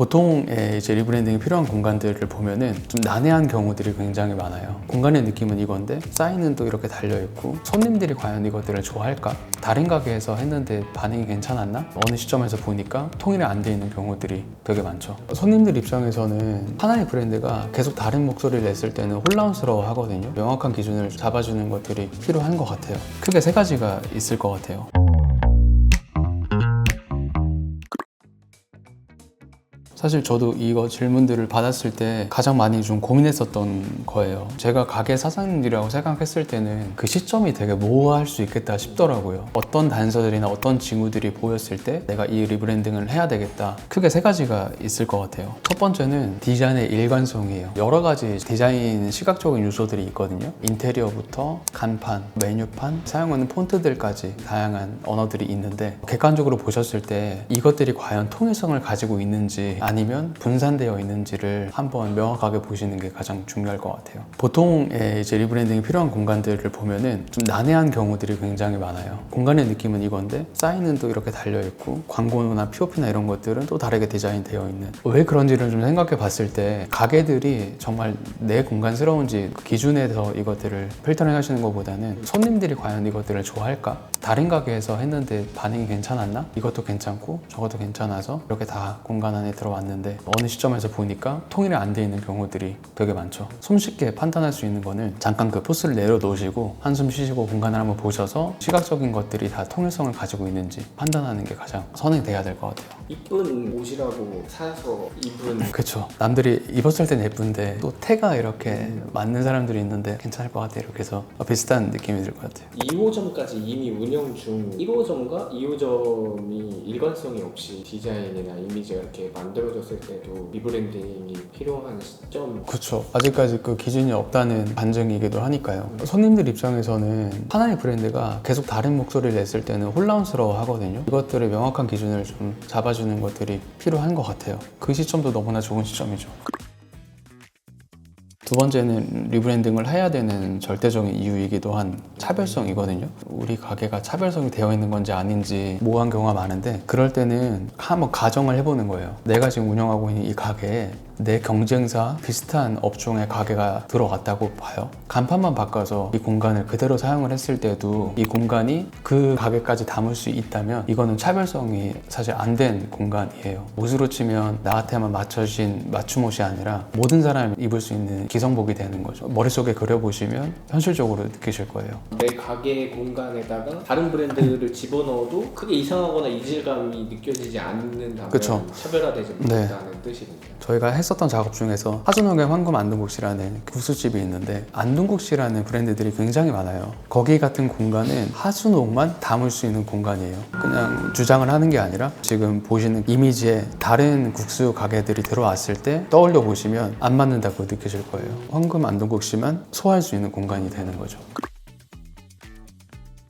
보통의 이제 리브랜딩이 필요한 공간들을 보면은 좀 난해한 경우들이 굉장히 많아요. 공간의 느낌은 이건데 사인은 또 이렇게 달려있고 손님들이 과연 이것들을 좋아할까? 다른 가게에서 했는데 반응이 괜찮았나? 어느 시점에서 보니까 통일이 안 돼 있는 경우들이 되게 많죠. 손님들 입장에서는 하나의 브랜드가 계속 다른 목소리를 냈을 때는 혼란스러워 하거든요. 명확한 기준을 잡아주는 것들이 필요한 것 같아요. 크게 세 가지가 있을 것 같아요. 사실 저도 이거 질문들을 받았을 때 가장 많이 좀 고민했었던 거예요. 제가 가게 사장님이라고 생각했을 때는 그 시점이 되게 모호할 수 있겠다 싶더라고요. 어떤 단서들이나 어떤 징후들이 보였을 때 내가 이 리브랜딩을 해야 되겠다. 크게 세 가지가 있을 것 같아요. 첫 번째는 디자인의 일관성이에요. 여러 가지 디자인 시각적인 요소들이 있거든요. 인테리어부터 간판, 메뉴판, 사용하는 폰트들까지 다양한 언어들이 있는데 객관적으로 보셨을 때 이것들이 과연 통일성을 가지고 있는지 아니면 분산되어 있는지를 한번 명확하게 보시는 게 가장 중요할 것 같아요. 보통의 이제 리브랜딩이 필요한 공간들을 보면은 좀 난해한 경우들이 굉장히 많아요. 공간의 느낌은 이건데 사인은 또 이렇게 달려있고 광고나 POP나 이런 것들은 또 다르게 디자인되어 있는, 왜 그런지를 좀 생각해 봤을 때 가게들이 정말 내 공간스러운지 그 기준에서 이것들을 필터링 하시는 것보다는 손님들이 과연 이것들을 좋아할까? 다른 가게에서 했는데 반응이 괜찮았나? 이것도 괜찮고 저것도 괜찮아서 이렇게 다 공간 안에 들어왔는데 어느 시점에서 보니까 통일이 안 돼 있는 경우들이 되게 많죠. 손쉽게 판단할 수 있는 거는 잠깐 그 포스를 내려놓으시고 한숨 쉬시고 공간을 한번 보셔서 시각적인 것들이 다 통일성을 가지고 있는지 판단하는 게 가장 선행돼야 될 것 같아요. 이쁜 옷이라고 사서 입은 그쵸. 남들이 입었을 땐 예쁜데 또 태가 이렇게 맞는 사람들이 있는데 괜찮을 것 같아요. 이렇게 해서 비슷한 느낌이 들 것 같아요. 2호점까지 이미 운영 중 1호점과 2호점이 일관성이 없이 디자인이나 이미지가 이렇게 만들어졌을 때도 리브랜딩이 필요한 시점. 그렇죠. 아직까지 그 기준이 없다는 반증이기도 하니까요. 손님들 입장에서는 하나의 브랜드가 계속 다른 목소리를 냈을 때는 혼란스러워 하거든요. 이것들의 명확한 기준을 좀 잡아주는 것들이 필요한 것 같아요. 그 시점도 너무나 좋은 시점이죠. 두 번째는 리브랜딩을 해야 되는 절대적인 이유이기도 한 차별성이거든요. 우리 가게가 차별성이 되어 있는 건지 아닌지 모호한 경우가 많은데 그럴 때는 한번 가정을 해보는 거예요. 내가 지금 운영하고 있는 이 가게에 내 경쟁사 비슷한 업종의 가게가 들어갔다고 봐요. 간판만 바꿔서 이 공간을 그대로 사용을 했을 때도 이 공간이 그 가게까지 담을 수 있다면 이거는 차별성이 사실 안 된 공간이에요. 옷으로 치면 나한테만 맞춰진 맞춤 옷이 아니라 모든 사람이 입을 수 있는 기성복이 되는 거죠. 머릿속에 그려보시면 현실적으로 느끼실 거예요. 내 가게 공간에다가 다른 브랜드를 집어넣어도 크게 이상하거나 이질감이 느껴지지 않는다면 그쵸. 차별화되지 못한다는 뜻이군요. 저희가 했었던 작업 중에서 하준옥의 황금 안동국시라는 국수집이 있는데 안동국시라는 브랜드들이 굉장히 많아요. 거기 같은 공간은 하준옥만 담을 수 있는 공간이에요. 그냥 주장을 하는 게 아니라 지금 보시는 이미지에 다른 국수 가게들이 들어왔을 때 떠올려 보시면 안 맞는다고 느끼실 거예요. 황금 안동국시만 소화할 수 있는 공간이 되는 거죠.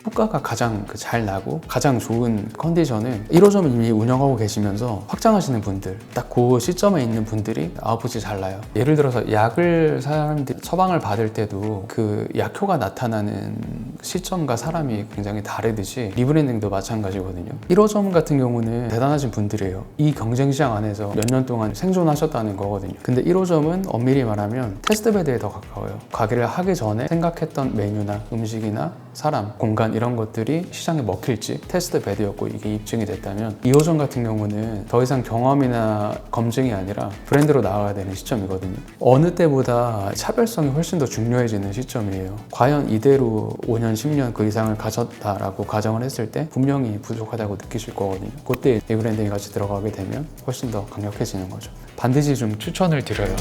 효과가 가장 잘 나고 가장 좋은 컨디션은 1호점을 이미 운영하고 계시면서 확장하시는 분들, 딱 그 시점에 있는 분들이 아웃풋이 잘 나요. 예를 들어서 약을 사람들이 처방을 받을 때도 그 약효가 나타나는 시점과 사람이 굉장히 다르듯이 리브랜딩도 마찬가지거든요. 1호점 같은 경우는 대단하신 분들이에요. 이 경쟁 시장 안에서 몇 년 동안 생존하셨다는 거거든요. 근데 1호점은 엄밀히 말하면 테스트베드에 더 가까워요. 가게를 하기 전에 생각했던 메뉴나 음식이나 사람, 공간 이런 것들이 시장에 먹힐지 테스트 베드였고 이게 입증이 됐다면 2호점 같은 경우는 더 이상 경험이나 검증이 아니라 브랜드로 나와야 되는 시점이거든요. 어느 때보다 차별성이 훨씬 더 중요해지는 시점이에요. 과연 이대로 5년, 10년 그 이상을 가졌다라고 가정을 했을 때 분명히 부족하다고 느끼실 거거든요. 그때 리브랜딩이 같이 들어가게 되면 훨씬 더 강력해지는 거죠. 반드시 좀 추천을 드려요.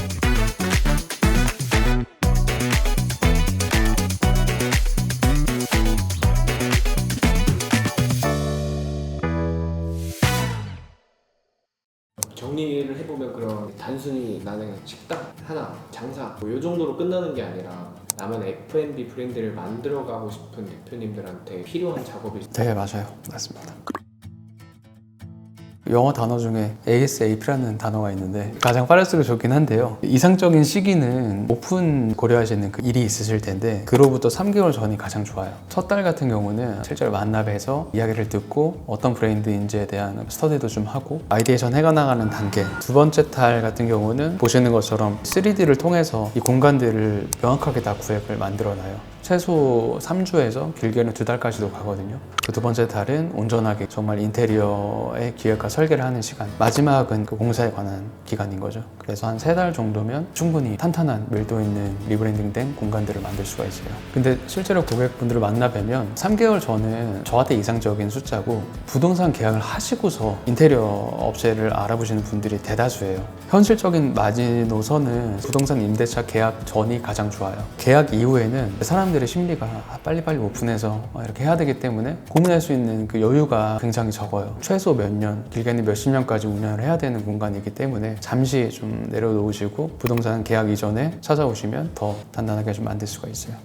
정리를 해보면 그런 단순히 나는 식당 하나, 장사 이 정도로 끝나는 게 아니라 나만 F&B 브랜드를 만들어가고 싶은 대표님들한테 필요한 작업이 네, 맞아요. 맞습니다. 영어 단어 중에 ASAP라는 단어가 있는데 가장 빠를수록 좋긴 한데요. 이상적인 시기는 오픈 고려하시는 그 일이 있으실 텐데 그로부터 3개월 전이 가장 좋아요. 첫 달 같은 경우는 실제로 만나뵈서 이야기를 듣고 어떤 브랜드인지에 대한 스터디도 좀 하고 아이디에이션 해가나가는 단계. 두 번째 달 같은 경우는 보시는 것처럼 3D를 통해서 이 공간들을 명확하게 다 구획을 만들어놔요. 최소 3주에서 길게는 2달까지도 가거든요. 그 두 번째 달은 온전하게 정말 인테리어의 기획과 설계를 하는 시간. 마지막은 그 공사에 관한 기간인 거죠. 그래서 한 3달 정도면 충분히 탄탄한 밀도 있는 리브랜딩된 공간들을 만들 수가 있어요. 근데 실제로 고객분들을 만나 뵈면 3개월 전은 저한테 이상적인 숫자고 부동산 계약을 하시고서 인테리어 업체를 알아보시는 분들이 대다수예요. 현실적인 마지노선은 부동산 임대차 계약 전이 가장 좋아요. 계약 이후에는 사람들의 심리가 빨리빨리 오픈해서 이렇게 해야 되기 때문에 고민할 수 있는 그 여유가 굉장히 적어요. 최소 몇 년, 길게는 몇십 년까지 운영을 해야 되는 공간이기 때문에 잠시 좀 내려놓으시고 부동산 계약 이전에 찾아오시면 더 단단하게 좀 만들 수가 있어요.